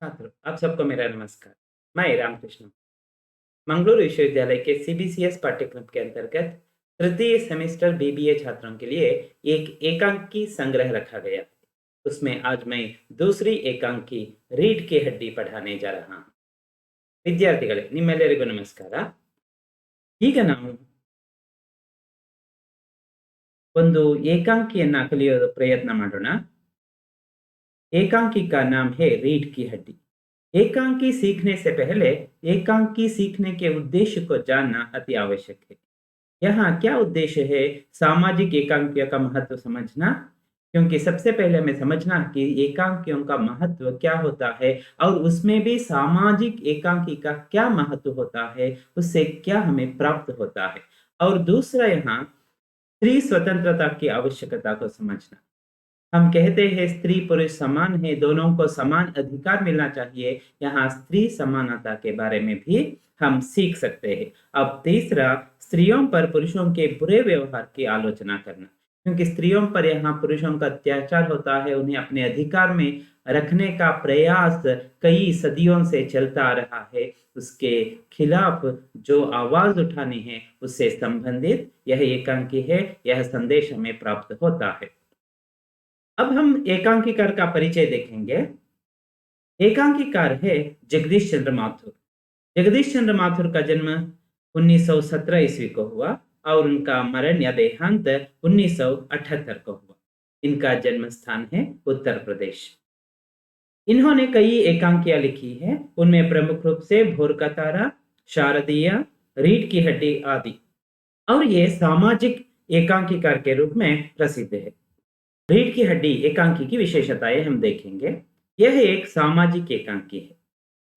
छात्रों, आप सबको मेरा नमस्कार। मैं रामकृष्ण मंगलुरु विश्वविद्यालय के सीबीसीएस पाठ्यक्रम के अंतर्गत तृतीय सेमेस्टर बीबीए छात्रों के लिए एक एकांकी संग्रह रखा गया। उसमें आज मैं दूसरी एकांकी रीढ़ की हड्डी पढ़ाने जा रहा हूँ। ವಿದ್ಯಾರ್ಥಿಗಳೇ ನಿಮ್ಮೆಲ್ಲರಿಗೂ ನಮಸ್ಕಾರ. ಈಗ ನಾವು ಒಂದು ಏಕಾಂಕಿಯನ್ನ ಕಲಿಯೋದು ಪ್ರಯತ್ನ ಮಾಡೋಣ. एकांकी का नाम है रीढ़ की हड्डी. एकांकी सीखने से पहले एकांकी सीखने के उद्देश्य को जानना अति आवश्यक है. यहाँ क्या उद्देश्य है? सामाजिक एकांकियों का महत्व समझना, क्योंकि सबसे पहले हमें समझना कि एकांकियों का महत्व क्या होता है और उसमें भी सामाजिक एकांकी का क्या महत्व होता है, उससे क्या हमें प्राप्त होता है. और दूसरा यहाँ स्त्री स्वतंत्रता की आवश्यकता को समझना. हम कहते हैं स्त्री पुरुष समान है, दोनों को समान अधिकार मिलना चाहिए. यहाँ स्त्री समानता के बारे में भी हम सीख सकते हैं. अब तीसरा, स्त्रियों पर पुरुषों के बुरे व्यवहार की आलोचना करना, क्योंकि स्त्रियों पर यहाँ पुरुषों का अत्याचार होता है. उन्हें अपने अधिकार में रखने का प्रयास कई सदियों से चलता आ रहा है. उसके खिलाफ जो आवाज उठानी है उससे संबंधित यह एकांकी है. यह संदेश हमें प्राप्त होता है. अब हम एकांकीकार का परिचय देखेंगे. एकांकीकार है जगदीश चंद्र माथुर. जगदीश चंद्र माथुर का जन्म 1917 ईस्वी को हुआ और उनका मरण या देहांत 1978 को हुआ. इनका जन्म स्थान है उत्तर प्रदेश. इन्होंने कई एकांकियां लिखी हैं. उनमें प्रमुख रूप से भोर का तारा, शारदीय, रीढ़ की हड्डी आदि. और ये सामाजिक एकांकीकार के रूप में प्रसिद्ध है. रीढ़ की हड्डी एकांकी की विशेषताएं हम देखेंगे. यह एक सामाजिक एकांकी है.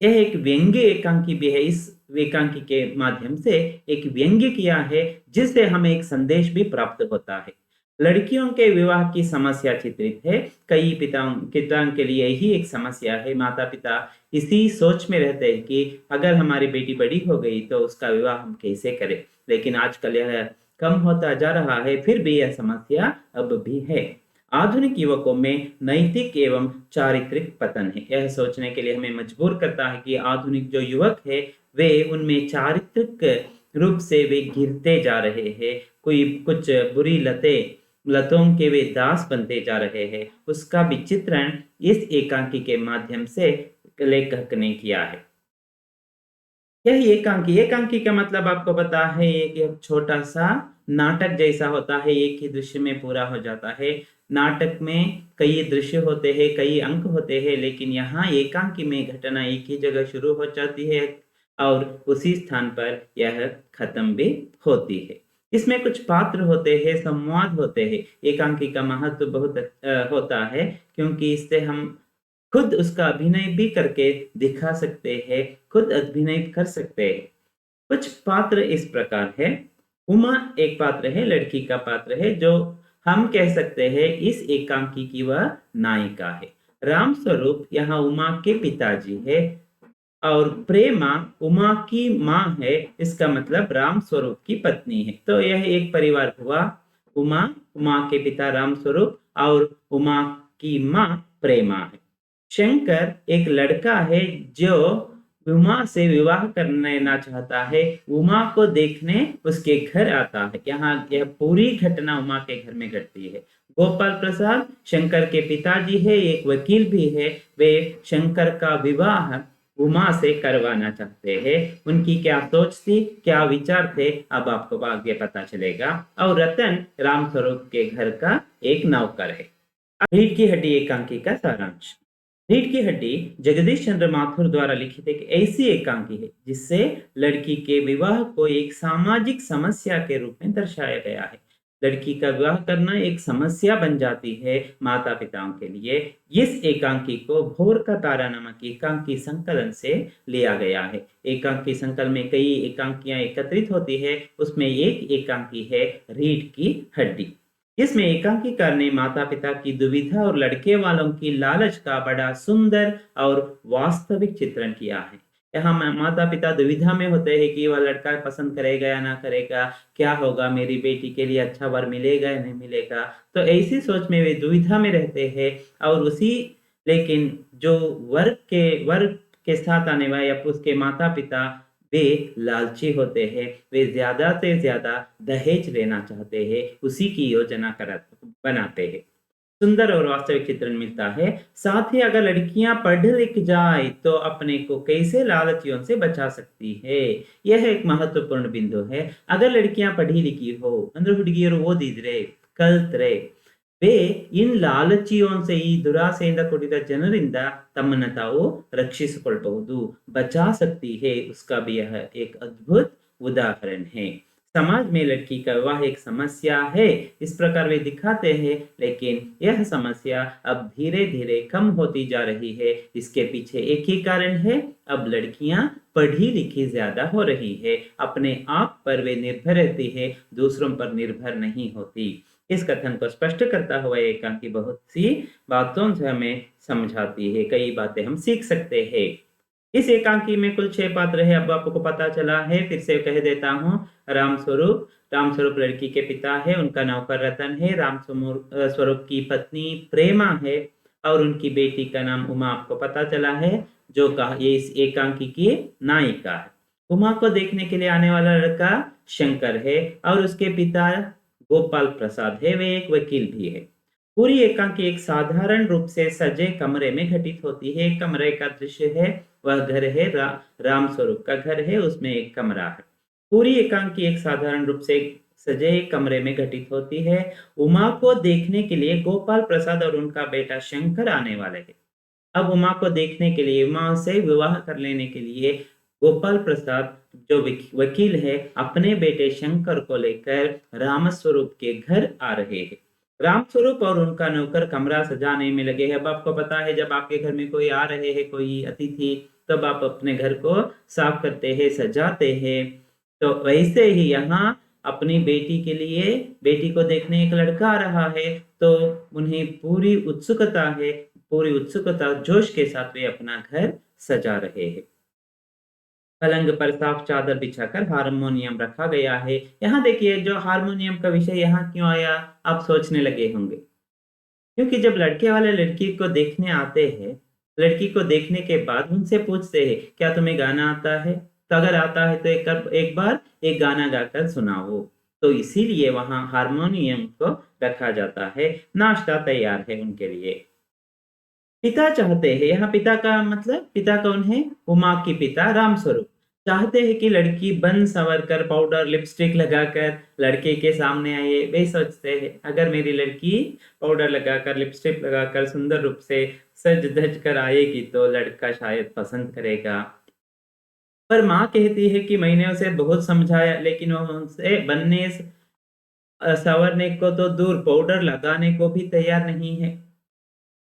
यह एक व्यंग्य एकांकी भी है. इस एकांकी के माध्यम से एक व्यंग्य किया है जिससे हमें एक संदेश भी प्राप्त होता है. लड़कियों के विवाह की समस्या चित्रित है. कई पिताओं के लिए यही एक समस्या है. माता पिता इसी सोच में रहते हैं कि अगर हमारी बेटी बड़ी हो गई तो उसका विवाह हम कैसे करें. लेकिन आजकल यह कम होता जा रहा है, फिर भी यह समस्या अब भी है. आधुनिक युवकों में नैतिक एवं चारित्रिक पतन है. यह सोचने के लिए हमें मजबूर करता है कि आधुनिक जो युवक है वे उनमें चारित्रिक रूप से वे गिरते जा रहे हैं. कोई कुछ बुरी लतों के वे दास बनते जा रहे हैं. उसका भी चित्रण इस एकांकी के माध्यम से लेखक ने किया है. यही एकांकी का मतलब आपको पता है, एक छोटा सा नाटक जैसा होता है. एक ही दृश्य में पूरा हो जाता है. नाटक में कई दृश्य होते हैं, कई अंक होते हैं, लेकिन यहाँ एकांकी में घटना एक ही जगह शुरू हो जाती है और उसी स्थान पर यह खत्म भी होती है. इसमें कुछ पात्र होते हैं, संवाद होते हैं. एकांकी का महत्व बहुत होता है, क्योंकि इससे हम खुद उसका अभिनय भी करके दिखा सकते हैं, खुद अभिनय कर सकते हैं. कुछ पात्र इस प्रकार है. उमा एक पात्र है, लड़की का पात्र है, जो हम कह सकते हैं इस एकांकी की वह नायिका है. राम स्वरूप यहाँ उमा के पिताजी है और प्रेमा उमा की माँ है. इसका मतलब राम स्वरूप की पत्नी है. तो यह एक परिवार हुआ. उमा के पिता राम स्वरूप और उमा की माँ प्रेमा है. शंकर एक लड़का है जो उमा से विवाह करना चाहता है. उमा को देखने उसके घर आता है. यहाँ यह पूरी घटना उमा के घर में घटती है. गोपाल प्रसाद शंकर के पिताजी है, एक वकील भी है. वे शंकर का विवाह उमा से करवाना चाहते हैं. उनकी क्या सोच थी, क्या विचार थे, अब आपको आगे पता चलेगा. और रतन रामस्वरूप के घर का एक नौकर है. रीढ़ की हड्डी एकांकी का सारांश. रीढ़ की हड्डी जगदीश चंद्र माथुर द्वारा लिखित एक ऐसी एकांकी है जिससे लड़की के विवाह को एक सामाजिक समस्या के रूप में दर्शाया गया है. लड़की का विवाह करना एक समस्या बन जाती है माता पिताओं के लिए. इस एकांकी को भोर का तारा नामक एकांकी संकलन से लिया गया है. एकांकी संकलन में कई एकांकियां एकत्रित होती है. उसमें एक एकांकी है रीढ़ की हड्डी. इसमें एकांकीकार ने माता पिता की दुविधा और लड़के वालों की लालच का बड़ा सुंदर और वास्तविक चित्रण किया है. यहाँ माता पिता दुविधा में होते हैं कि वह लड़का पसंद करेगा या ना करेगा, क्या होगा, मेरी बेटी के लिए अच्छा वर मिलेगा या नहीं मिलेगा. तो ऐसी सोच में वे दुविधा में रहते हैं. और लेकिन जो वर्ग के साथ आने वाले या उसके माता पिता वे लालची होते हैं, वे ज्यादा से ज्यादा दहेज लेना चाहते हैं, उसी की योजना बनाते हैं। सुंदर और वास्तविक चित्रण मिलता है। साथ ही अगर लड़कियां पढ़ लिख जाए तो अपने को कैसे लालचियों से बचा सकती है, यह एक महत्वपूर्ण बिंदु है। अगर लड़कियां पढ़ी लिखी हो ಅಂದ್ರೆ ಹುಡುಗಿಯರು ಓದಿದ್ರೆ ಕಲ್ತ್ರೆ वे इन ಲಾಲಚಿयों ಈ ದುರಾಸೆಯಿಂದ ಕೂಡಿದ ಜನರಿಂದ ತಮ್ಮನ್ನು ತಾವು ರಕ್ಷಿಸಿಕೊಳ್ಳಬಹುದು, बचा सकती है। उसका भी यह एक अद्भुत उदाहरण है। समाज में लड़की का विवाह एक समस्या है, इस प्रकार वे दिखाते हैं, लेकिन यह समस्या अब धीरे धीरे कम होती जा रही है। इसके पीछे एक ही कारण है, अब लड़कियां पढ़ी लिखी ज्यादा हो रही है, अपने आप पर वे निर्भर रहती है, दूसरों पर निर्भर नहीं होती। इस कथन को स्पष्ट करता हुआ एकांकी बहुत सी बातों से हमें समझाती है, कई बातें हम सीख सकते हैं। इस एकांकी में कुल 6 पात्र है, अब आपको पता चला है, फिर से कह देता हूँ। रामस्वरूप लड़की के पिता है, उनका नौकर रतन है, स्वरूप की पत्नी प्रेमा है और उनकी बेटी का नाम उमा आपको पता चला है, जो ये इस एकांकी की नायिका है। उमा को देखने के लिए आने वाला लड़का शंकर है और उसके पिता गोपाल प्रसाद है, वे एक वकील भी है। पूरी एकांकी एक साधारण रूप से सजे कमरे में घटित होती है। एक कमरे का दृश्य है, वह घर है, राम स्वरूप का घर है, उसमें एक कमरा है। पूरी एकांकी एक साधारण रूप से सजे कमरे में घटित होती है। उमा को देखने के लिए गोपाल प्रसाद और उनका बेटा शंकर आने वाले हैं। अब उमा को देखने के लिए, उमा से विवाह कर लेने के लिए गोपाल प्रसाद जो वकील है अपने बेटे शंकर को लेकर रामस्वरूप के घर आ रहे हैं। रामस्वरूप और उनका नौकर कमरा सजाने में लगे हैं। अब आपको पता है, जब आपके घर में कोई आ रहे हैं, कोई अतिथि, तब आप अपने घर को साफ करते हैं, सजाते हैं। तो वैसे ही यहाँ अपनी बेटी के लिए, बेटी को देखने एक लड़का आ रहा है, तो उन्हें पूरी उत्सुकता जोश के साथ वे अपना घर सजा रहे हैं। पलंग पर साफ चादर बिछाकर हारमोनियम रखा गया है। यहाँ देखिए, जो हारमोनियम का विषय यहाँ क्यों आया, आप सोचने लगे होंगे। क्योंकि जब लड़के वाले लड़की को देखने आते हैं, लड़की को देखने के बाद उनसे पूछते हैं, क्या तुम्हें गाना आता है? तो अगर आता है तो एक बार एक गाना गाकर सुनाओ। तो इसीलिए वहां हारमोनियम को रखा जाता है। नाश्ता तैयार है उनके लिए। पिता चाहते हैं, यहाँ पिता का मतलब, पिता कौन है? उमा की पिता रामस्वरूप चाहते हैं कि लड़की बन संवर कर, पाउडर लिपस्टिक लगाकर लड़के के सामने आए। वे सोचते हैं, अगर मेरी लड़की पाउडर लगाकर, लिपस्टिक लगाकर सुंदर रूप से सज धज कर आएगी तो लड़का शायद पसंद करेगा। पर माँ कहती है कि मैंने उसे बहुत समझाया, लेकिन वह उनसे बनने संवरने को तो दूर, पाउडर लगाने को भी तैयार नहीं है।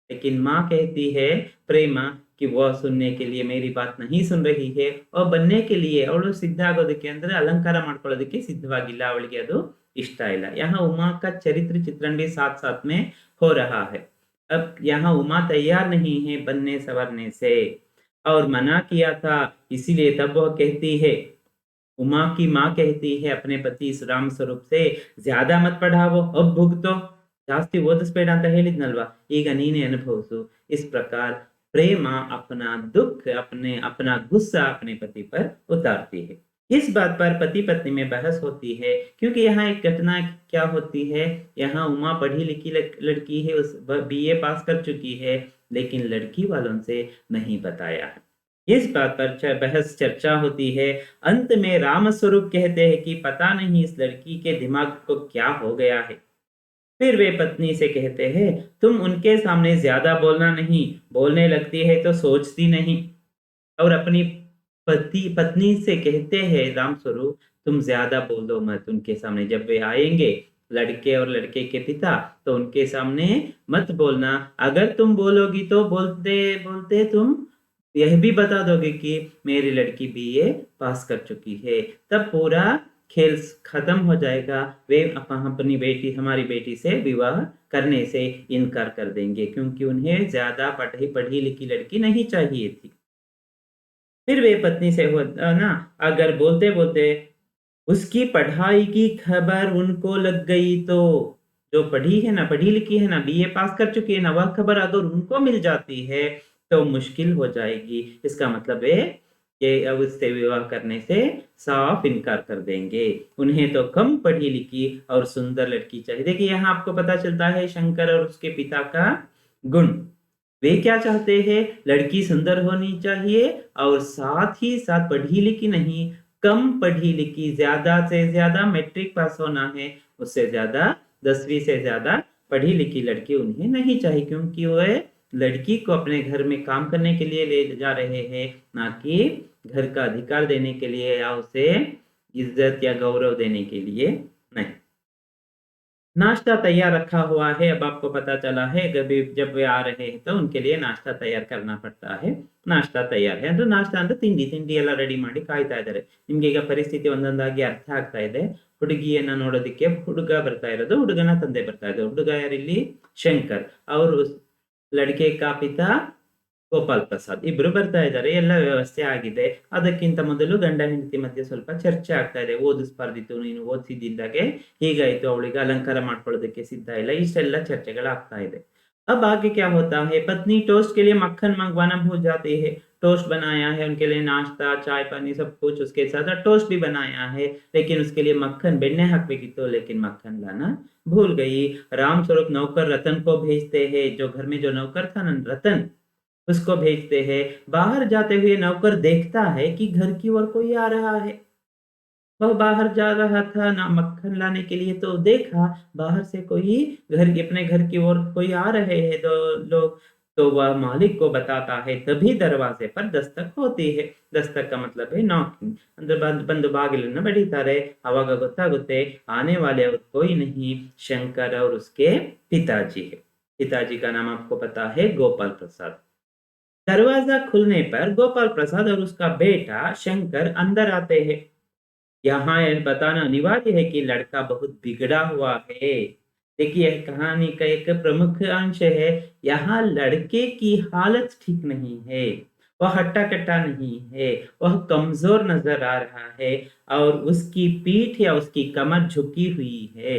लेकिन माँ कहती है प्रेमा कि वह सुनने के लिए मेरी बात नहीं सुन रही है, और बनने के लिए ಅವಳು ಸಿದ್ಧ ಆಗೋದಕ್ಕೆ ಅಂದ್ರೆ ಅಲಂಕಾರ ಮಾಡ್ಕೊಳ್ಳೋದಕ್ಕೆ ಸಿದ್ಧವಾಗಿಲ್ಲ, ಅವಳಿಗೆ ಅದು इष्ट ಇಲ್ಲ। यहाँ उमा का चरित्र चित्रण भी साथ साथ में हो रहा है। अब यहाँ उमा तैयार नहीं है बनने संवरने से, और मना किया था, इसीलिए तब वह कहती है, उमा की माँ कहती है अपने पति राम स्वरूप से, ज्यादा मत पढ़ावो, अब भुगतो, ಜಾಸ್ತಿ ಓದಿಸ್ಬೇಡ ಅಂತ ಹೇಳಿದ್ನಲ್ವಾ, ಈಗ ನೀನೇ ಅನುಭವಿಸು। इस प्रकार प्रेमा अपना दुख, अपना गुस्सा अपने पति पर उतारती है। इस बात पर पति पत्नी में बहस होती है, क्योंकि यहाँ एक घटना क्या होती है, यहाँ उमा पढ़ी लिखी लड़की है, उस बीए पास कर चुकी है, लेकिन लड़की वालों से नहीं बताया है। इस बात पर बहस चर्चा होती है। अंत में रामस्वरूप कहते हैं कि पता नहीं इस लड़की के दिमाग को क्या हो गया है। फिर वे पत्नी से कहते हैं, तुम उनके सामने ज्यादा बोलना नहीं, बोलने लगती है तो सोचती नहीं। और अपनी पत्नी से कहते हैं रामस्वरूप, तुम ज्यादा बोलो मत उनके सामने, जब वे आएंगे लड़के और लड़के के पिता, तो उनके सामने मत बोलना। अगर तुम बोलोगी तो बोलते बोलते तुम यह भी बता दोगे कि मेरी लड़की बीए पास कर चुकी है, तब पूरा खेल खत्म हो जाएगा। वे अपनी बेटी, हमारी बेटी से विवाह करने से इनकार कर देंगे, क्योंकि उन्हें ज्यादा पढ़ी लिखी लड़की नहीं चाहिए थी। फिर वे पत्नी से ना, अगर बोलते बोलते उसकी पढ़ाई की खबर उनको लग गई तो, जो पढ़ी लिखी है ना, बीए पास कर चुकी है ना, वह खबर अगर उनको मिल जाती है तो मुश्किल हो जाएगी। इसका मतलब है कि अब उससे विवाह करने से साफ इनकार कर देंगे। उन्हें तो कम पढ़ी लिखी और सुंदर लड़की चाहिए। देखिए यहाँ आपको पता चलता है शंकर और उसके पिता का गुण। वे क्या चाहते हैं? लड़की सुंदर होनी चाहिए और साथ ही साथ पढ़ी लिखी नहीं, कम पढ़ी लिखी, ज्यादा से ज्यादा मैट्रिक पास होना है, उससे ज्यादा 10वीं से ज्यादा पढ़ी लिखी लड़की उन्हें नहीं चाहिए, क्योंकि वह लड़की को अपने घर में काम करने के लिए ले जा रहे हैं, ना कि घर का अधिकार देने के लिए या उसे इज्जत या गौरव देने के लिए नहीं। नाश्ता तैयार रखा हुआ है। अब आपको पता चला है जब वे आ रहे हैं तो उनके लिए नाश्ता तैयार करना पड़ता है। नाश्ता तैयार है ಅಂದ್ರೆ ನಾಷ್ಟ ಅಂದ್ರೆ ತಿಂಡಿ ಎಲ್ಲ ರೆಡಿ ಮಾಡಿ ಕಾಯ್ತಾ ಇದ್ದಾರೆ. ನಿಮ್ಗೆ ಈಗ ಪರಿಸ್ಥಿತಿ ಒಂದೊಂದಾಗಿ ಅರ್ಥ ಆಗ್ತಾ ಇದೆ. ಹುಡುಗಿಯನ್ನ ನೋಡೋದಕ್ಕೆ ಹುಡುಗ ಬರ್ತಾ ಇರೋದು, ಹುಡುಗನ ತಂದೆ ಬರ್ತಾ ಇರೋದು. ಹುಡುಗ ಯಾರಿಲ್ಲಿ? ಶಂಕರ್. ಅವರು ಲड़के का पिता ಗೋಪಾಲ್ ಪ್ರಸಾದ್ ಇಬ್ರು ಬರ್ತಾ ಇದ್ದಾರೆ. ಎಲ್ಲ ವ್ಯವಸ್ಥೆ ಆಗಿದೆ. ಅದಕ್ಕಿಂತ ಮೊದಲು ಗಂಡ ಹೆಂಡತಿ ಮಧ್ಯೆ ಸ್ವಲ್ಪ ಚರ್ಚೆ ಆಗ್ತಾ ಇದೆ. ಓದಿಸ್ಬಾರ್ದಿತ್ತು, ನೀನು ಓದಿಸಿದಿಂದಾಗೆ ಹೀಗಾಯ್ತು, ಅವಳಿಗೆ ಅಲಂಕಾರ ಮಾಡ್ಕೊಳ್ಳೋದಕ್ಕೆ ಸಿದ್ಧ ಇಲ್ಲ, ಇಷ್ಟೆಲ್ಲ ಚರ್ಚೆಗಳಾಗ್ತಾ ಇದೆ. अब आगे क्या होता है? पत्नी टोस्ट के लिए मक्खन मंगवाना भूल जाती है। टोस्ट बनाया है उनके लिए, नाश्ता चाय पानी सब कुछ उसके साथ, टोस्ट भी बनाया है, लेकिन उसके लिए मक्खन बेड़ने हाकಬೇಕಿತ್ತು, लेकिन मक्खन लाना भूल गई। राम स्वरूप नौकर रतन को भेजते हैं। जो घर में जो नौकर था ना रतन, उसको भेजते हैं। बाहर जाते हुए नौकर देखता है कि घर की ओर कोई आ रहा है। वह बाहर जा रहा था ना मक्खन लाने के लिए, तो देखा बाहर से कोई अपने घर की ओर कोई आ रहे हैं दो लोग। तो वह मालिक को बताता है। तभी दरवाजे पर दस्तक होती है। दस्तक का मतलब है नॉकिंग। अंदर बंद बागिलನ್ನು ಬಡಿತಾರೆ. आवाग ಗೊತ್ತಾಗುತ್ತೆ आने वाले और कोई नहीं, शंकर और उसके पिताजी है। पिताजी का नाम आपको पता है, गोपाल प्रसाद। दरवाजा खुलने पर गोपाल प्रसाद और उसका बेटा शंकर अंदर आते हैं। यहाँ यह बताना अनिवार्य है कि लड़का बहुत बिगड़ा हुआ है। देखिए यह कहानी का एक प्रमुख अंश है। यहाँ लड़के की हालत ठीक नहीं है। वह हट्टा कट्टा नहीं है, वह कमजोर नजर आ रहा है और उसकी पीठ या उसकी कमर झुकी हुई है।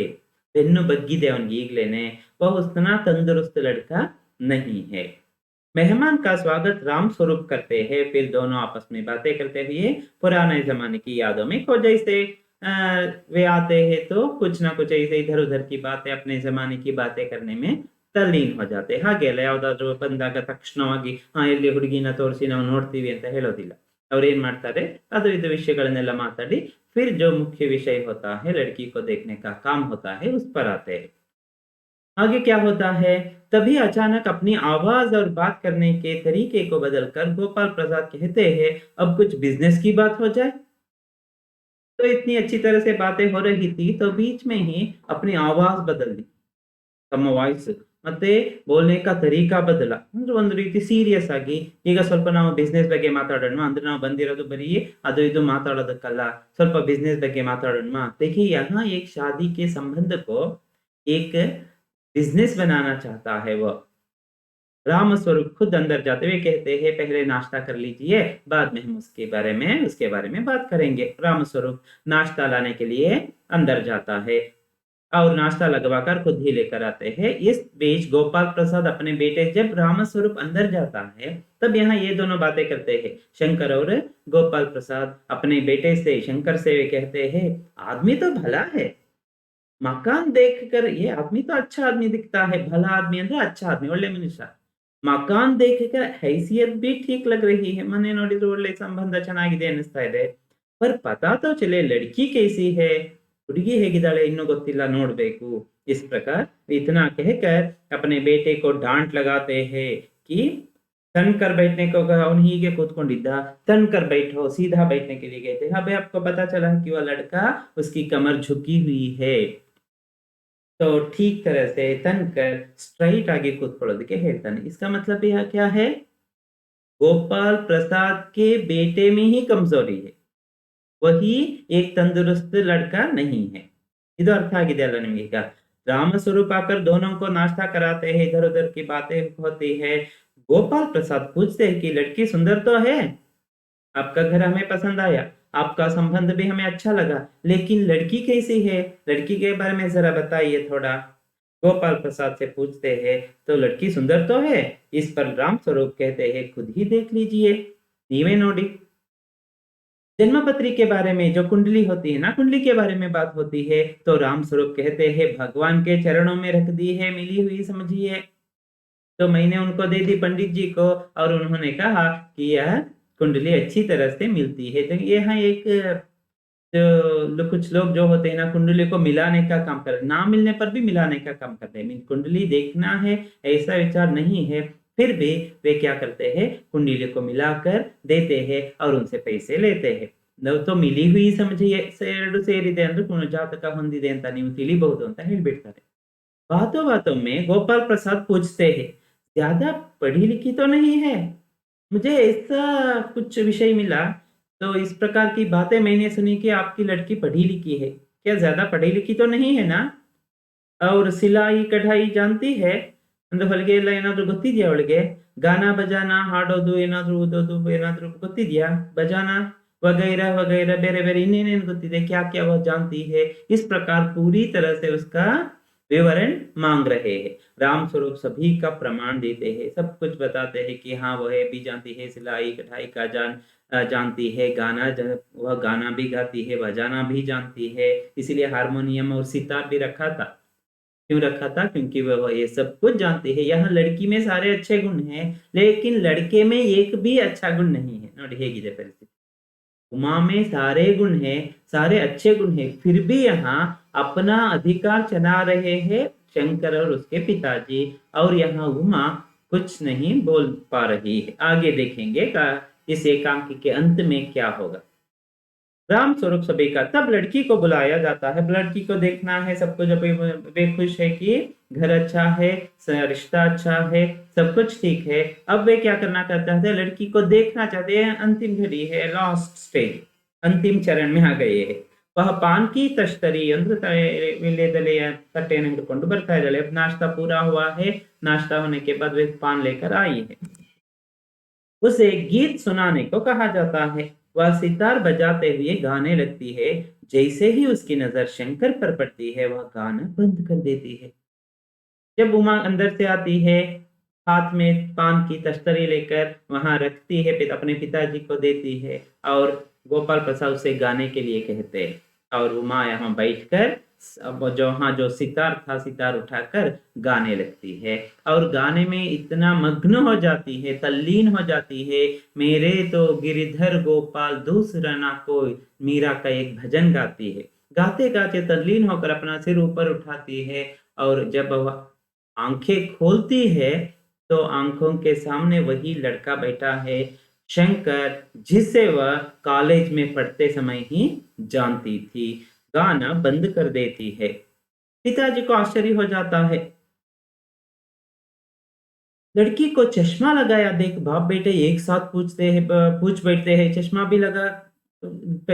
ಬೆನ್ನು ಬಗ್ಗಿದೆ ಅವನಿಗೆ ಈಗಲೇನೆ. वह उतना तंदुरुस्त लड़का नहीं है। मेहमान का स्वागत राम स्वरूप करते हैं। फिर दोनों आपस में बातें करते हुए पुराने जमाने की यादों में खो जैसे वे आते हैं तो कुछ ना कुछ ऐसे इधर उधर की बातें, अपने जमाने की बातें करने में ತಲ್ಲೀನ हो जाते. ಹಾಗೆಲ್ಲ ಯಾವ್ದಾದ್ರು ಬಂದಾಗ ತಕ್ಷಣವಾಗಿ ಎಲ್ಲಿ ಹುಡುಗಿನ ತೋರಿಸಿ ನಾವು ನೋಡ್ತೀವಿ ಅಂತ ಹೇಳೋದಿಲ್ಲ. ಅವ್ರು ಏನ್ ಮಾಡ್ತಾರೆ, ಅದು ಇದು ವಿಷಯಗಳನ್ನೆಲ್ಲ ಮಾತಾಡಿ फिर जो मुख्य विषय होता है लड़की को देखने का काम होता है उस पर आते हैं। आगे क्या होता है? तभी अचानक अपनी आवाज और बात करने के तरीके को बदलकर गोपाल प्रसाद कहते हैं, अब कुछ बिजनेस की बात हो जाए। तो इतनी अच्छी तरह से बातें हो रही थी तो बीच में ही अपनी आवाज बदल दी, ತಮ್ಮ ವಾಯ್ಸ್ ಮತ್ತೆ ಬೋಲ್ನೆ ಕಾ ತರೀಕಾ ಬದಲ. ಅಂದ್ರೆ ಒಂದು ರೀತಿ ಸೀರಿಯಸ್ ಆಗಿ, ಈಗ ಸ್ವಲ್ಪ ನಾವು ಬಿಸ್ನೆಸ್ ಬಗ್ಗೆ ಮಾತಾಡೋಣ ಅಂದ್ರೆ ನಾವು ಬಂದಿರೋದು ಬರೀ ಅದು ಇದು ಮಾತಾಡೋದಕ್ಕಲ್ಲ, ಸ್ವಲ್ಪ ಬಿಸ್ನೆಸ್ ಬಗ್ಗೆ ಮಾತಾಡೋಣ. देखिए यहाँ एक शादी के संबंध को एक बिजनेस बनाना चाहता है वो। रामस्वरूप खुद अंदर जाते हुए कहते हैं, पहले नाश्ता कर लीजिए, बाद में हम उसके बारे में बात करेंगे। रामस्वरूप नाश्ता लाने के लिए अंदर जाता है और नाश्ता लगवाकर खुद ही लेकर आते हैं। इस बीच गोपाल प्रसाद अपने बेटे, जब रामस्वरूप अंदर जाता है तब यहाँ ये दोनों बातें करते हैं। शंकर और गोपाल प्रसाद अपने बेटे से, शंकर से वे कहते हैं, आदमी तो भला है, मकान देखकर ये आदमी तो अच्छा आदमी दिखता है। भला आदमी ಅಂದ್ರೆ अच्छा आदमी, ಒಳ್ಳೆ ಮನುಷ್ಯ. ಮಕಾನ್ देखकर हैसियत भी ठीक लग रही है, ಮನೆ ನೋಡಿದ್ರೆ ಒಳ್ಳೆ ಸಂಬಂಧ ಚೆನ್ನಾಗಿದೆ ಅನಿಸ್ತಾ ಇದೆ. पर पता तो चले लड़की कैसी है, ಹುಡುಗಿ ಹೇಗಿದ್ದಾಳೆ ಇನ್ನೂ ಗೊತ್ತಿಲ್ಲ, ನೋಡ್ಬೇಕು. इस प्रकार इतना कहकर अपने बेटे को डांट लगाते हैं कि तन कर बैठने को कहा। ಅವನು ಹೀಗೆ ಕೂತ್ಕೊಂಡಿದ್ದ, तन कर बैठो, सीधा बैठने के लिए गए थे। अबे आपको पता चला कि वह लड़का, उसकी कमर झुकी हुई है, तो ठीक तरह से तन कर स्ट्राइट आगे ಕೂತ್ಕೊಳ್ಳೋದಕ್ಕೆ ಹೇಳ್ತಾನೆ. इसका मतलब यह क्या है? गोपाल प्रसाद के बेटे में ही कमजोरी है, वही एक तंदुरुस्त लड़का नहीं है. ಇದು ಅರ್ಥ ಆಗಿದೆಯಲ್ಲ ನಿಮಗೆ ಈಗ? रामस्वरूप आकर दोनों को नाश्ता कराते हैं, इधर उधर की बातें होती है. गोपाल प्रसाद पूछते हैं कि लड़की सुंदर तो है, आपका घर हमें पसंद आया, आपका संबंध भी हमें अच्छा लगा, लेकिन लड़की कैसी है, लड़की के बारे में जरा बताइए थोड़ा. गोपाल प्रसाद से पूछते हैं, तो लड़की सुंदर तो है? इस पर राम स्वरूप कहते हैं, खुद ही देख लीजिए। नीवे नोडी। जन्मपत्री के बारे में जो कुंडली होती है ना, कुंडली के बारे में बात होती है, तो राम स्वरूप कहते हैं, भगवान के चरणों में रख दी है, मिली हुई समझिए। तो मैंने उनको दे दी पंडित जी को, और उन्होंने कहा कि यह कुंडली अच्छी तरह से मिलती है। तो यहाँ एक कुछ लोग जो होते हैं ना, कुंडली को मिलाने का काम कर, ना मिलने पर भी मिलाने का काम करते हैं। कुंडली देखना है ऐसा विचार नहीं है, फिर भी वे क्या करते हैं, कुंडली को मिलाकर देते हैं और उनसे पैसे लेते हैं। तो मिली हुई समझिए, ಎರಡು ಸೇರಿದೆ ಅಂದ್ರೆ ಜಾತಕ ಹೊಂದಿದೆ ಅಂತ ನೀವು ತಿಳಿಬಹುದು ಅಂತ ಹೇಳ್ಬಿಡ್ತಾರೆ। बातों बातों में गोपाल प्रसाद पूछते हैं, ज्यादा पढ़ी लिखी तो नहीं है? मुझे ऐसा कुछ विषय मिला, तो इस प्रकार की बातें मैंने सुनी कि आपकी लड़की पढ़ी लिखी है। क्या ज्यादा पढ़ी लिखी तो नहीं है ना? और सिलाई कढ़ाई जानती है? ಅಂದ್ರೆ ಹೊಲಿಗೆ ಎಲ್ಲ ಏನಾದ್ರೂ ಗೊತ್ತಿದ್ಯಾ ಅವಳಿಗೆ? ಗಾನ ಬಜಾನ ಹಾಡೋದು ಏನಾದ್ರೂ ಓದೋದು ಏನಾದ್ರೂ ಗೊತ್ತಿದ್ಯಾ? ಬಜಾನ वगैरह वगैरह ಬೇರೆ ಬೇರೆ ಇನ್ನೇನೇನು ಗೊತ್ತಿದೆ? क्या क्या वो जानती है? इस प्रकार पूरी तरह से उसका विवरण मांग रहे हैं। राम स्वरूप सभी का प्रमाण देते हैं, सब कुछ बताते हैं कि हाँ वह भी जानती है, सिलाई कढ़ाई का जानती है, वह गाना भी गाती है, बजाना भी जानती है, इसीलिए हारमोनियम और सितार भी रखा था। क्यों रखा था? क्योंकि वह ये सब कुछ जानती है। यहाँ लड़की में सारे अच्छे गुण हैं, लेकिन लड़के में एक भी अच्छा गुण नहीं है। ನೋಡಿ ಹೇಗಿದೆ ಪರಿಸ್ಥಿತಿ। उमा में सारे गुण हैं, सारे अच्छे गुण हैं, फिर भी यहाँ अपना अधिकार चला रहे हैं शंकर और उसके पिताजी, और यहाँ उमा कुछ नहीं बोल पा रही है। आगे देखेंगे इस एकांकी के अंत में क्या होगा। राम स्वरूप सभी का, तब लड़की को बुलाया जाता है, लड़की को देखना है सबको। जब वे खुश है कि घर अच्छा है, रिश्ता अच्छा है, सब कुछ ठीक है, अब वे क्या करना चाहते हैं, लड़की को देखना चाहते हैं। अंतिम घड़ी है, लास्ट स्टेज, अंतिम चरण में आ गए हैं। वह पान की तश्तरी यंत्र विलेदले तट्टेಯನ್ನು ಹಿಡ್ಕೊಂಡು ಬರ್ತಾ ಇದ್ದಾಳೆ। अब नाश्ता पूरा हुआ है, नाश्ता होने के बाद वे पान लेकर आई है। उसे गीत सुनाने को कहा जाता है। वह सितार बजाते हुए गाने लगती है। जैसे ही उसकी नजर शंकर पर पड़ती है, वह गाना बंद कर देती है। जब उमा अंदर से आती है, हाथ में पान की तश्तरी लेकर वहां रखती है, अपने पिताजी को देती है, और गोपाल प्रसाद उसे गाने के लिए कहते हैं। और उमा यहाँ बैठकर जो सितार था, सितार उठाकर गाने लगती है, और गाने में इतना मग्न हो जाती है, तल्लीन हो जाती है। मेरे तो गिरिधर गोपाल दूसरा ना कोई, मीरा का एक भजन गाती है। गाते गाते तल्लीन होकर अपना सिर ऊपर उठाती है, और जब वह आंखें खोलती है, तो आंखों के सामने वही लड़का बैठा है, शंकर, जिसे वह कॉलेज में पढ़ते समय ही जानती थी। गाना बंद कर देती है। पिताजी को आश्चर्य हो जाता है। लड़की को चश्मा लगाया देख बाप बेटे एक साथ पूछ बैठते हैं, चश्मा भी लगा,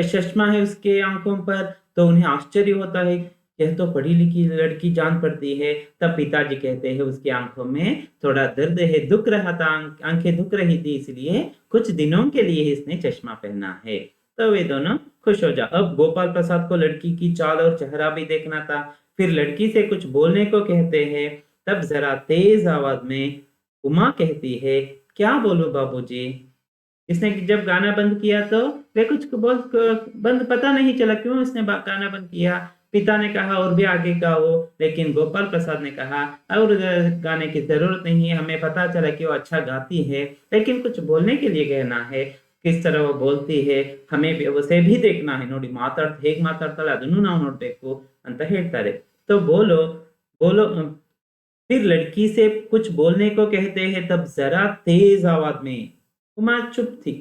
चश्मा है उसके आंखों पर, तो उन्हें आश्चर्य होता है, यह तो पढ़ी लिखी लड़की जान पड़ती है। तब पिताजी कहते हैं, उसकी आंखों में थोड़ा दर्द है, दुख रहा था, आंखें दुख रही थी, इसलिए कुछ दिनों के लिए इसने चश्मा पहना है। तो वे दोनों खुश हो जा। अब गोपाल प्रसाद को लड़की की चाल और चेहरा भी देखना था। फिर लड़की से कुछ बोलने को कहते हैं। तब जरा तेज आवाज में उमा कहती है, क्या बोलूं बाबूजी? इसने जब गाना बंद किया तो वे कुछ बंद पता नहीं चला क्यों इसने गाना बंद किया। पिता ने कहा और भी आगे गाओ, लेकिन गोपाल प्रसाद ने कहा और गाने की जरूरत नहीं है, हमें पता चला कि वो अच्छा गाती है, लेकिन कुछ बोलने के लिए कहना है। किस तरह वो बोलती है हमें भी उसे भी देखना है, ನೋಡಿ ಹೇಗೆ ಮಾತಾಡ್ತಾಳೆ ಅದನ್ನು ನಾವು ನೋಡ್ಬೇಕು ಅಂತ ಹೇಳ್ತಾರೆ। तो बोलो बोलो। फिर लड़की से कुछ बोलने को कहते हैं। तब जरा तेज आवाज में, उमा चुप थी।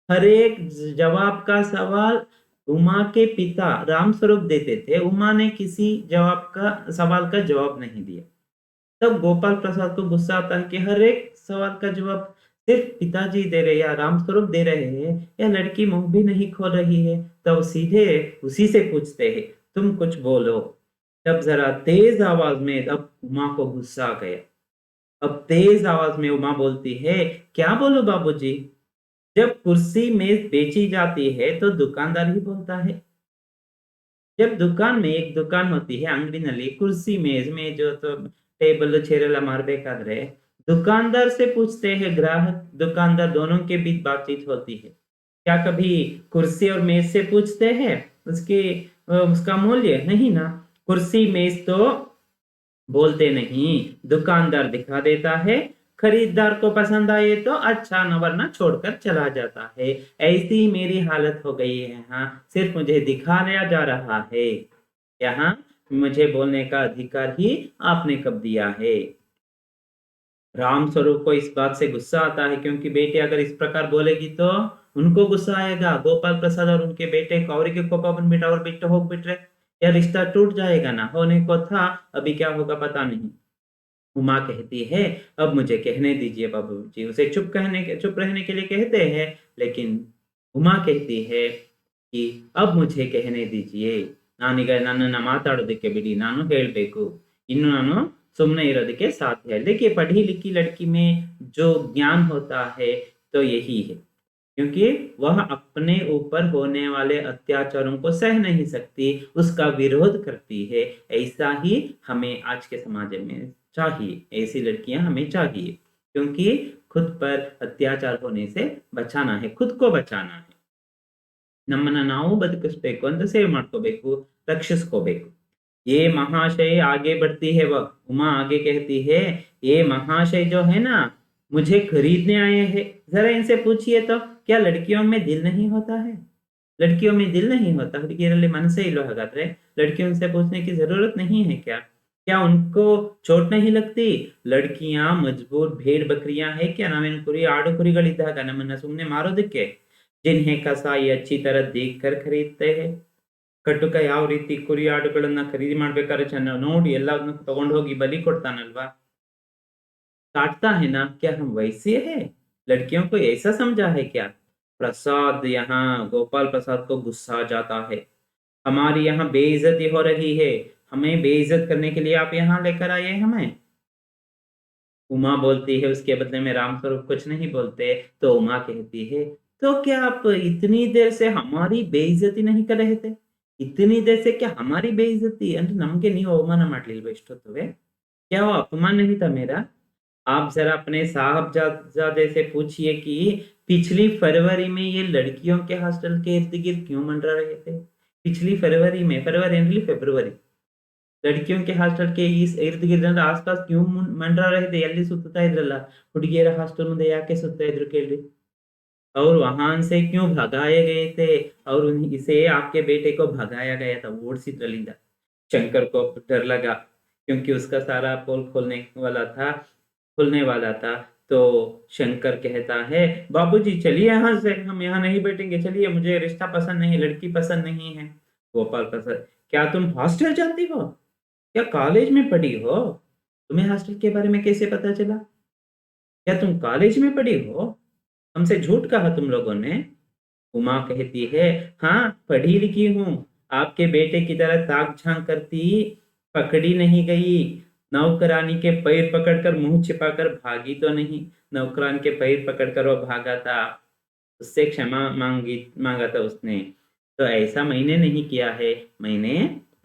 हर एक जवाब का सवाल उमा के पिता राम स्वरूप देते थे। उमा ने किसी सवाल का जवाब नहीं दिया। तब गोपाल प्रसाद को गुस्सा आता है कि हर एक सवाल का जवाब सिर्फ पिताजी दे रहे या राम स्वरूप दे रहे हैं, या लड़की मुंह भी नहीं खोल रही है। तब सीधे उसी से पूछते हैं, तुम कुछ बोलो। तब जरा तेज आवाज में, अब उमा को गुस्सा आ गया। अब तेज आवाज में उमा बोलती है, क्या बोलो बाबूजी? जब कुर्सी मेज बेची जाती है तो दुकानदार ही बोलता है। जब दुकान में एक दुकान होती है अंगड़ी कुर्सी मेज में जो तो टेबल चेयर मारಬೇಕಾದ್ರೆ दुकानदार से पूछते हैं ग्राहक दुकानदार दोनों के बीच बातचीत होती है। क्या कभी कुर्सी और मेज से पूछते हैं उसके उसका मूल्य? नहीं ना। कुर्सी मेज तो बोलते नहीं, दुकानदार दिखा देता है, खरीदार को पसंद आए तो अच्छा न वरना छोड़कर चला जाता है। ऐसी मेरी हालत हो गई है यहाँ, सिर्फ मुझे दिखाया जा रहा है। यहाँ मुझे बोलने का अधिकार ही आपने कब दिया है? राम स्वरूप को इस बात से गुस्सा आता है क्योंकि बेटी अगर इस प्रकार बोलेगी तो उनको गुस्सा आएगा। गोपाल प्रसाद और उनके बेटे कौरी के कोपावन बेटा और बेटे होग बिट्रे यह रिश्ता टूट जाएगा ना। होने को था, अभी क्या होगा पता नहीं। उमा कहती है अब मुझे कहने दीजिए बाबू जी। उसे चुप रहने के लिए कहते हैं, लेकिन उमा कहती है कि अब मुझे कहने दीजिए। ನಾನೀಗ ನನ್ನನ್ನ ಮಾತಾಡೋದಕ್ಕೆ ಬಿಡಿ, ನಾನು ಹೇಳಬೇಕು, ಇನ್ನು ನಾನು सुनने इरोदे साथ है। देखिए पढ़ी लिखी लड़की में जो ज्ञान होता है तो यही है, क्योंकि वह अपने ऊपर होने वाले अत्याचारों को सह नहीं सकती, उसका विरोध करती है। ऐसा ही हमें आज के समाज में चाहिए, ऐसी लड़कियां हमें चाहिए, क्योंकि खुद पर अत्याचार होने से बचाना है, खुद को बचाना है। ನಮ್ಮನ್ನ ನಾವು ಬದುಕಿಸ್ಬೇಕು ಅಂತ ಸೇವ್ ಮಾಡ್ಕೋಬೇಕು, ರಕ್ಷಿಸ್ಕೋಬೇಕು। ये महाशय आगे बढ़ती है वह, उमा आगे कहती है ये महाशय जो है ना मुझे खरीदने आए हैं। जरा इनसे पूछिए तो क्या लड़कियों में दिल नहीं होता है? लड़कियों में दिल नहीं होता? ಹುಡುಗಿಯರಲ್ಲಿ ಮನಸ್ಸೇ ಇಲ್ಲೋ ಹಾಗಾದ್ರೆ? लड़कियों से पूछने की जरूरत नहीं है क्या? क्या उनको चोट नहीं लगती? लड़कियां मजबूर भेड़ बकरियां है क्या? ನಾವೇನು ಕುರಿ ಆಡು ಕುರಿಗಳಿದ್ದಾಗ ನಮ್ಮನ್ನ ಸುಮ್ಮನೆ ಮಾರೋದಕ್ಕೆ? जिन्हें कसाई अच्छी तरह देख कर खरीदते हैं। ಕಟುಕ ಯಾವ ರೀತಿ ಕುರಿ ಆಡುಗಳನ್ನ ಖರೀದಿ ಮಾಡ್ಬೇಕಾದ್ರೆ ಚೆನ್ನಾಗಿ ನೋಡಿ ಎಲ್ಲದನ್ನು ತಗೊಂಡು ಹೋಗಿ ಬಲಿ ಕೊಡ್ತಾನಲ್ವಾ, काटता है ना, क्या हम वैसे हैं? लड़कियों को ऐसा समझा है क्या? प्रसाद यहाँ गोपाल प्रसाद को गुस्सा आ जाता है। हमारी यहाँ बेइज्जती हो रही है, हमें बेइज्जत करने के लिए आप यहाँ लेकर आए हमें। उमा बोलती है, उसके बदले में रामस्वरूप कुछ नहीं बोलते। तो उमा कहती है तो क्या आप इतनी देर से हमारी बेइज्जती नहीं कर रहे थे? इतनी देर से क्या हमारी बेइज्जती ಅಂದ್ರೆ ನಮಗೆ ನೀವು ಅವಮಾನ ಮಾಡ್ಲಿಲ್ವಾ ಇಷ್ಟೊತ್ತುವೆ? क्या वो अपमान नहीं था मेरा? आप जरा अपने साहबजादे से पूछिए कि पिछली फरवरी में ये लड़कियों के हॉस्टल के इर्द गिर्द क्यों मंडरा रहे थे? पिछली फरवरी में, फरवरी यानी फेब्रुवरी, लड़कियों के हास्टल के इस इर्द गिर्द ಅಂದ್ರೆ आसपास क्यों मंडरा रहे थे? ಎಲ್ಲಿ ಸುತ್ತಾ ಇದ್ರಲ್ಲ ಹುಡುಗಿಯರ ಹಾಸ್ಟೆಲ್ ಮುಂದೆ ಯಾಕೆ ಸುತ್ತಾ ಇದ್ರು ಕೇಳಿ? और वहां से क्यों भगाए गए थे? और इसे आपके बेटे को भगाया गया था ओडिसिद्रलिंದ। शंकर को डर लगा क्योंकि उसका सारा पोल खुलने वाला था। तो शंकर कहता है बाबूजी चलिए यहाँ से, हम यहाँ नहीं बैठेंगे, चलिए, मुझे रिश्ता पसंद नहीं, लड़की पसंद नहीं है। गोपाल प्रसाद क्या तुम हॉस्टल जाती हो? क्या कॉलेज में पढ़ी हो? तुम्हें हॉस्टल के बारे में कैसे पता चला? क्या तुम कॉलेज में पढ़ी हो? हमसे झूठ कहा तुम लोगों ने। उमा कहती है हाँ पढ़ी लिखी हूँ, आपके बेटे की तरह ताक झांक करती पकड़ी नहीं गई। नौकरानी के पैर पकड़कर मुंह छिपाकर भागी तो नहीं? नौकरान के पैर पकड़कर वो भागा था, उससे क्षमा मांगा था उसने। तो ऐसा मैंने नहीं किया है, मैंने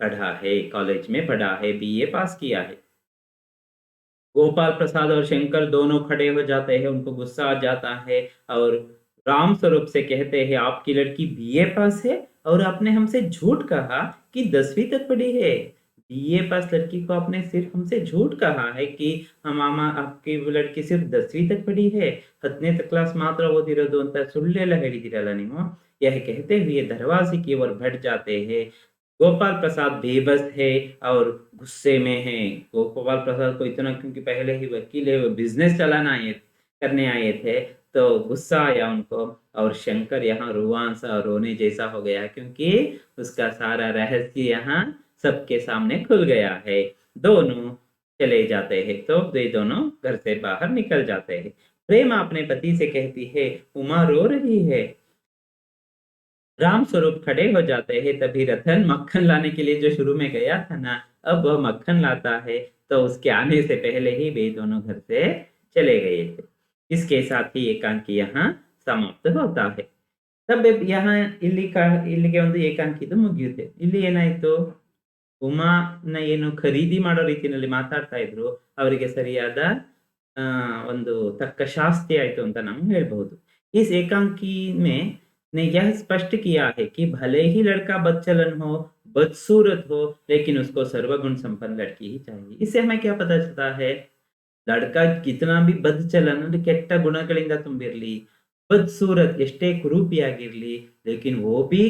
पढ़ा है, कॉलेज में पढ़ा है, बीए पास किया है। गोपाल प्रसाद और शंकर दोनों खड़े हो जाते हैं, उनको गुस्सा आ जाता है और राम स्वरूप से कहते हैं आपकी लड़की बीए पास है और आपने हमसे झूठ कहा कि 10वीं तक पढ़ी है। बीए पास लड़की को आपने सिर्फ हमसे झूठ कहा है कि हम आपकी लड़की सिर्फ 10वीं तक पढ़ी है, 15th क्लास मात्र ಓದಿರೋದು ಅಂತ ಸುಳ್ಳೆಲ್ಲ ಹೇಳಿದಿರಲ್ಲ ನೀವು। यह कहते हुए दरवाजे की ओर बढ़ जाते हैं। गोपाल प्रसाद बेबस है और गुस्से में है। गोपाल प्रसाद को इतना, क्योंकि पहले ही वकील है, वो बिजनेस करने आए थे, तो गुस्सा आया उनको। और शंकर यहाँ रुआन सा रोने जैसा हो गया क्योंकि उसका सारा रहस्य यहाँ सबके सामने खुल गया है। दोनों चले जाते हैं, तो वे दोनों घर से बाहर निकल जाते हैं। प्रेमा अपने पति से कहती है उमा रो रही है। राम स्वरूप खड़े हो जाते हैं, तभी रतन मक्खन लाने के लिए जो शुरू में गया था ना, अब वह मक्खन लाता है। तो उसके आने से पहले ही वे दोनों घर से चले गए थे। इसके साथ ही एकांकी यहाँ समाप्त होता है। ತಬ್ यहाँ ಇಲ್ಲಿಗೆ ಒಂದು ಏಕಾಂಕಿದು ಮುಗಿಯುತ್ತೆ. ಇಲ್ಲಿ ಏನಾಯ್ತು, ಉಮಾನ ಏನು ಖರೀದಿ ಮಾಡೋ ರೀತಿಯಲ್ಲಿ ಮಾತಾಡ್ತಾ ಇದ್ರು, ಅವರಿಗೆ ಸರಿಯಾದ ಒಂದು ತಕ್ಕ ಶಾಸ್ತಿ ಆಯ್ತು ಅಂತ ನಾವು ಹೇಳ್ಬಹುದು. इस एकांकी में ने यह स्पष्ट किया है कि भले ही लड़का बदचलन हो, बदसूरत हो, लेकिन उसको सर्वगुण संपन्न लड़की ही चाहिए. इससे हमें क्या पता चलता है, ಲಡ್ಕ ಕಿತನಾ ಬಿ ಬದ್ಚಲನ್ ಅಂದ್ರೆ ಕೆಟ್ಟ ಗುಣಗಳಿಂದ ತುಂಬಿರ್ಲಿ, बदसूरत ಎಷ್ಟೇ ಕುರೂಪಿಯಾಗಿರ್ಲಿ, लेकिन वो भी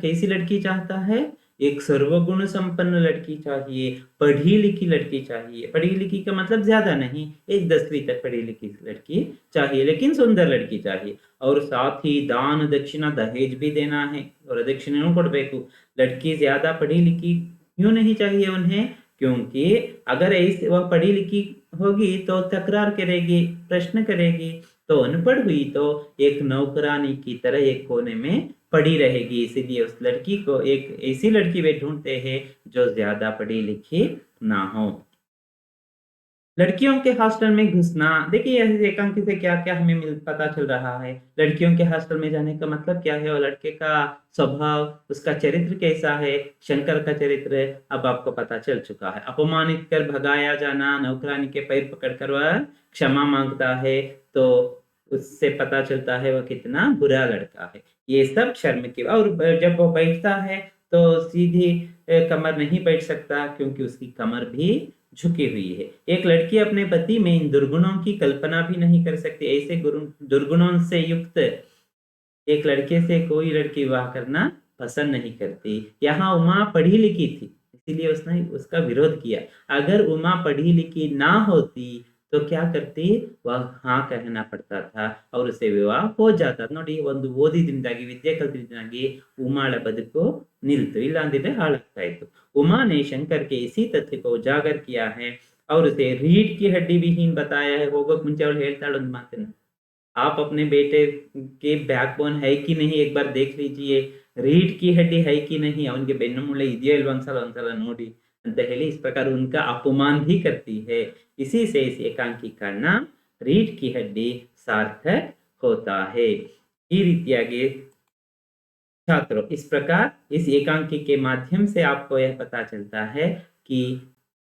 कैसी लड़की चाहता है, एक सर्वगुण संपन्न लड़की चाहिए, पढ़ी लिखी लड़की चाहिए. पढ़ी लिखी का मतलब ज्यादा नहीं, एक 10वीं तक पढ़ी लिखी लड़की चाहिए, लेकिन सुंदर लड़की चाहिए. और साथ ही दान दक्षिणा दहेज भी देना है और दक्षिणा ಕೊಡಬೇಕು. लड़की ज्यादा पढ़ी लिखी क्यों नहीं चाहिए उन्हें, क्योंकि अगर ऐसे वह पढ़ी लिखी होगी तो तकरार करेगी, प्रश्न करेगी. तो अनपढ़ हुई तो एक नौकरानी की तरह एक कोने में पड़ी रहेगी. इसीलिए उस लड़की को एक ऐसी लड़की वे ढूंढते हैं जो ज्यादा पढ़ी लिखी ना हो. लड़कियों के हॉस्टल में घुसना, देखिए इस एकांकी से क्या क्या हमें पता चल रहा है. लड़कियों के हॉस्टल में जाने का मतलब क्या है, और लड़के का स्वभाव, उसका चरित्र कैसा है, शंकर का चरित्र अब आपको पता चल चुका है. अपमानित कर भगाया जाना, नौकरानी के पैर पकड़कर वह क्षमा मांगता है, तो उससे पता चलता है वह कितना बुरा लड़का है. ये सब शर्म की, और जब वो बैठता है तो सीधी कमर नहीं बैठ सकता, क्योंकि उसकी कमर भी झुकी हुई है. एक लड़की अपने पति में इन दुर्गुणों की कल्पना भी नहीं कर सकती. ऐसे दुर्गुणों से युक्त एक लड़के से कोई लड़की विवाह करना पसंद नहीं करती. यहाँ उमा पढ़ी लिखी थी, इसीलिए उसने उसका विरोध किया. अगर उमा पढ़ी लिखी ना होती तो क्या करती, वह हाँ कहना पड़ता था और उसे विवाह हो जाता. ನೋಡಿ, ಒಂದು ಓದಿದಿಂದಾಗಿ, ವಿದ್ಯೆ ಕಲಿತಿದ್ದಾಗಿ ಉಮಾಳ ಬದುಕು ನಿಲ್ತು, ಇಲ್ಲ ಅಂದಿದ್ರೆ ಹಾಳಾಗ್ತಾ ಇತ್ತು. उमा ने शंकर के इसी तथ्य को उजागर किया है और उसे रीढ़ की हड्डी विहीन बताया है. ಹೋಗೋಕ್ ಮುಂಚೆ ಅವಳು ಹೇಳ್ತಾಳೆ ಒಂದು ಮಾತನ್ನ, आप अपने बेटे के बैकबोन है कि नहीं एक बार देख लीजिए, रीढ़ की हड्डी है कि नहीं, ಅವನಿಗೆ ಬೆನ್ನು ಮೂಳೆ ಇದೆಯೋ ಇಲ್ವೋ ಒಂದ್ಸಲ ನೋಡಿ ಅಂತ ಹೇಳಿ इस प्रकार उनका अपमान भी करती है. इसी से इस एकांकी का नाम रीढ़ की हड्डी सार्थक होता है. ಈ ರೀತಿಯಾಗಿ छात्रों, इस प्रकार इस एकांकी के माध्यम से आपको यह पता चलता है कि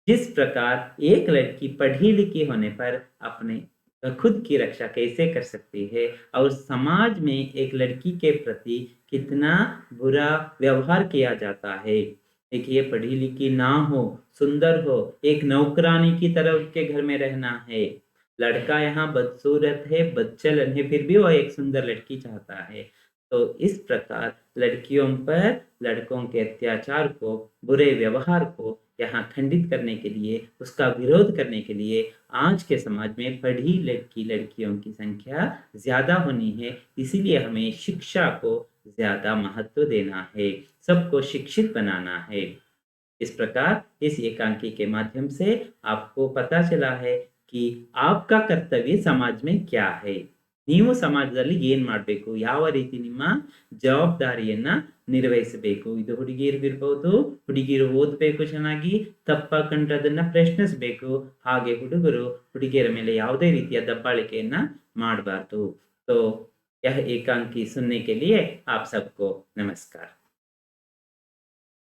जिस प्रकार एक लड़की पढ़ी लिखी होने पर अपने खुद की रक्षा कैसे कर सकती है और समाज में एक लड़की के प्रति कितना बुरा व्यवहार किया जाता है. देखिए, पढ़ी लिखी ना हो, सुंदर हो, एक नौकरानी की तरह उसके घर में रहना है. लड़का यहाँ बदसूरत है, बदचलन है, फिर भी वह एक सुंदर लड़की चाहता है. तो इस प्रकार लड़कियों पर लड़कों के अत्याचार को, बुरे व्यवहार को यहाँ खंडित करने के लिए, उसका विरोध करने के लिए आज के समाज में पढ़ी लड़कियों की संख्या ज्यादा होनी है. इसीलिए हमें शिक्षा को ज्यादा महत्व देना है, सबको शिक्षित बनाना है. इस प्रकार इस एकांकी के माध्यम से आपको पता चला है कि आपका कर्तव्य समाज में क्या है, ನೀವು ಸಮಾಜದಲ್ಲಿ ಏನ್ ಮಾಡಬೇಕು, ಯಾವ ರೀತಿ ನಿಮ್ಮ ಜವಾಬ್ದಾರಿಯನ್ನ ನಿರ್ವಹಿಸಬೇಕು. ಇದು ಹುಡುಗಿಯರಿಗಿರ್ಬಹುದು, ಹುಡುಗಿಯರು ಓದಬೇಕು ಚೆನ್ನಾಗಿ, ತಪ್ಪ ಕಂಡ್ರೆ ಅದನ್ನ ಪ್ರಶ್ನಿಸಬೇಕು. ಹಾಗೆ ಹುಡುಗರು ಹುಡುಗಿಯರ ಮೇಲೆ ಯಾವುದೇ ರೀತಿಯ ದಬ್ಬಾಳಿಕೆಯನ್ನ ಮಾಡಬಾರ್ದು. तो यह एकांकी सुनने के लिए आप सबको नमस्कार.